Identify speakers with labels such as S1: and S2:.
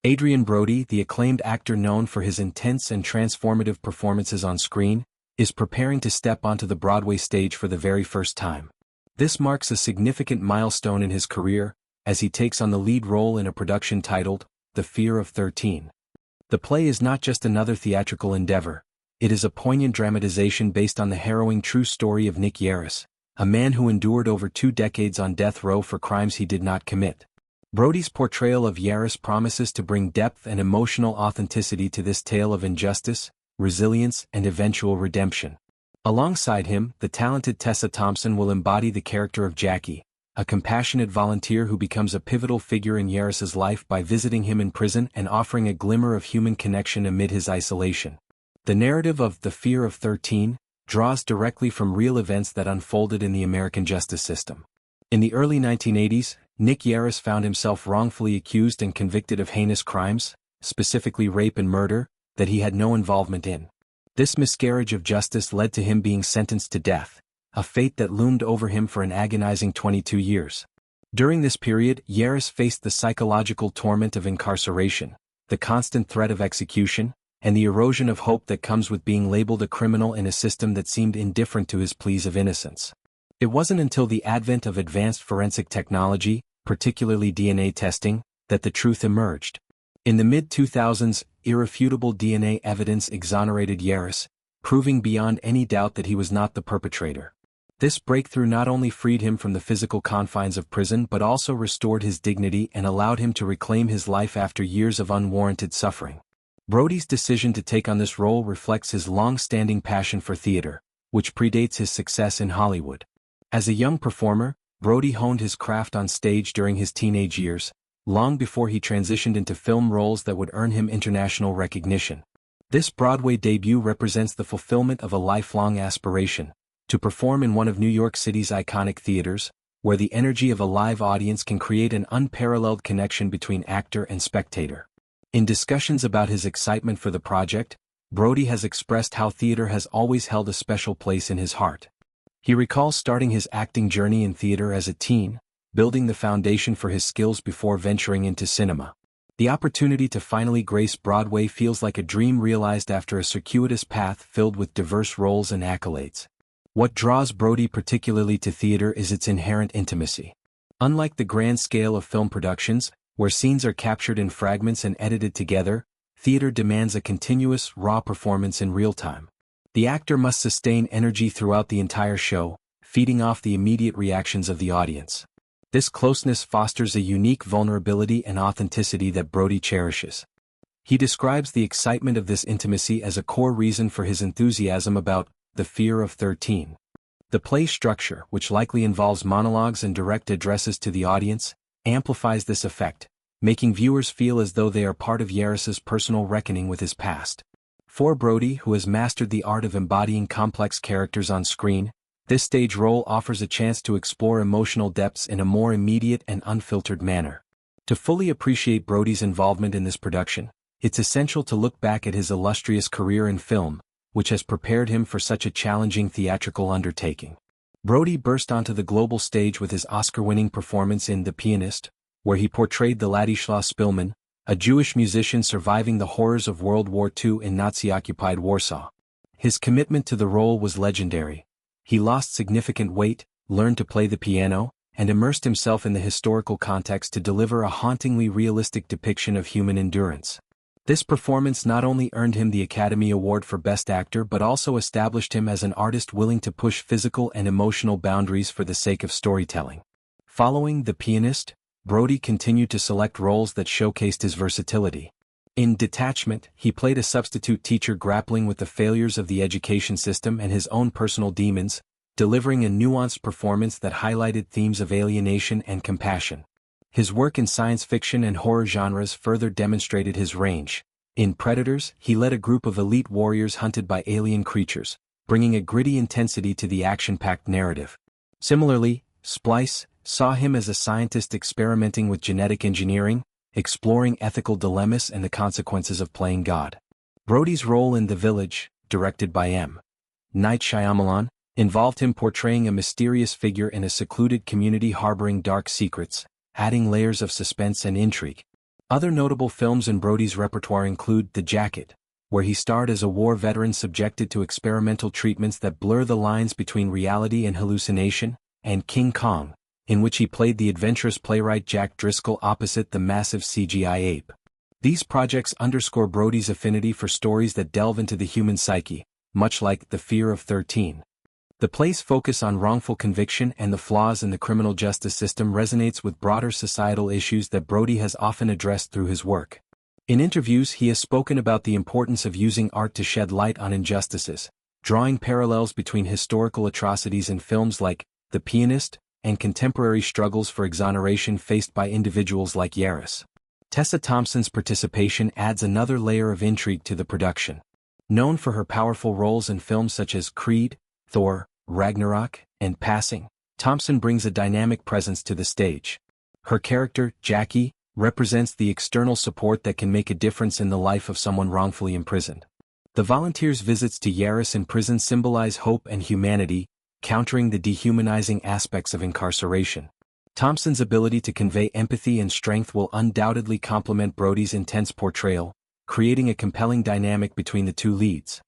S1: Adrien Brody, the acclaimed actor known for his intense and transformative performances on screen, is preparing to step onto the Broadway stage for the very first time. This marks a significant milestone in his career, as he takes on the lead role in a production titled, The Fear of 13. The play is not just another theatrical endeavor, it is a poignant dramatization based on the harrowing true story of Nick Yarris, a man who endured over 2 decades on death row for crimes he did not commit. Brody's portrayal of Yarris promises to bring depth and emotional authenticity to this tale of injustice, resilience, and eventual redemption. Alongside him, the talented Tessa Thompson will embody the character of Jackie, a compassionate volunteer who becomes a pivotal figure in Yarris's life by visiting him in prison and offering a glimmer of human connection amid his isolation. The narrative of The Fear of 13 draws directly from real events that unfolded in the American justice system. In the early 1980s, Nick Yarris found himself wrongfully accused and convicted of heinous crimes, specifically rape and murder, that he had no involvement in. This miscarriage of justice led to him being sentenced to death, a fate that loomed over him for an agonizing 22 years. During this period, Yarris faced the psychological torment of incarceration, the constant threat of execution, and the erosion of hope that comes with being labeled a criminal in a system that seemed indifferent to his pleas of innocence. It wasn't until the advent of advanced forensic technology, particularly DNA testing, that the truth emerged. In the mid-2000s, irrefutable DNA evidence exonerated Yarris, proving beyond any doubt that he was not the perpetrator. This breakthrough not only freed him from the physical confines of prison but also restored his dignity and allowed him to reclaim his life after years of unwarranted suffering. Brody's decision to take on this role reflects his long-standing passion for theater, which predates his success in Hollywood. As a young performer, Brody honed his craft on stage during his teenage years, long before he transitioned into film roles that would earn him international recognition. This Broadway debut represents the fulfillment of a lifelong aspiration, to perform in one of New York City's iconic theaters, where the energy of a live audience can create an unparalleled connection between actor and spectator. In discussions about his excitement for the project, Brody has expressed how theater has always held a special place in his heart. He recalls starting his acting journey in theater as a teen, building the foundation for his skills before venturing into cinema. The opportunity to finally grace Broadway feels like a dream realized after a circuitous path filled with diverse roles and accolades. What draws Brody particularly to theater is its inherent intimacy. Unlike the grand scale of film productions, where scenes are captured in fragments and edited together, theater demands a continuous, raw performance in real time. The actor must sustain energy throughout the entire show, feeding off the immediate reactions of the audience. This closeness fosters a unique vulnerability and authenticity that Brody cherishes. He describes the excitement of this intimacy as a core reason for his enthusiasm about The Fear of 13. The play's structure, which likely involves monologues and direct addresses to the audience, amplifies this effect, making viewers feel as though they are part of Yarris's personal reckoning with his past. For Brody, who has mastered the art of embodying complex characters on screen, this stage role offers a chance to explore emotional depths in a more immediate and unfiltered manner. To fully appreciate Brody's involvement in this production, it's essential to look back at his illustrious career in film, which has prepared him for such a challenging theatrical undertaking. Brody burst onto the global stage with his Oscar-winning performance in The Pianist, where he portrayed the Ladislaw Spillman, a Jewish musician surviving the horrors of World War II in Nazi-occupied Warsaw. His commitment to the role was legendary. He lost significant weight, learned to play the piano, and immersed himself in the historical context to deliver a hauntingly realistic depiction of human endurance. This performance not only earned him the Academy Award for Best Actor but also established him as an artist willing to push physical and emotional boundaries for the sake of storytelling. Following The Pianist, Brody continued to select roles that showcased his versatility. In Detachment, he played a substitute teacher grappling with the failures of the education system and his own personal demons, delivering a nuanced performance that highlighted themes of alienation and compassion. His work in science fiction and horror genres further demonstrated his range. In Predators, he led a group of elite warriors hunted by alien creatures, bringing a gritty intensity to the action-packed narrative. Similarly, Splice saw him as a scientist experimenting with genetic engineering, exploring ethical dilemmas and the consequences of playing God. Brody's role in The Village, directed by M. Night Shyamalan, involved him portraying a mysterious figure in a secluded community harboring dark secrets, adding layers of suspense and intrigue. Other notable films in Brody's repertoire include The Jacket, where he starred as a war veteran subjected to experimental treatments that blur the lines between reality and hallucination, and King Kong, in which he played the adventurous playwright Jack Driscoll opposite the massive CGI ape. These projects underscore Brody's affinity for stories that delve into the human psyche, much like The Fear of 13. The play's focus on wrongful conviction and the flaws in the criminal justice system resonates with broader societal issues that Brody has often addressed through his work. In interviews, he has spoken about the importance of using art to shed light on injustices, drawing parallels between historical atrocities in films like The Pianist and contemporary struggles for exoneration faced by individuals like Yarris. Tessa Thompson's participation adds another layer of intrigue to the production. Known for her powerful roles in films such as Creed, Thor, Ragnarok, and Passing, Thompson brings a dynamic presence to the stage. Her character, Jackie, represents the external support that can make a difference in the life of someone wrongfully imprisoned. The volunteers' visits to Yarris in prison symbolize hope and humanity, countering the dehumanizing aspects of incarceration. Thompson's ability to convey empathy and strength will undoubtedly complement Brody's intense portrayal, creating a compelling dynamic between the two leads.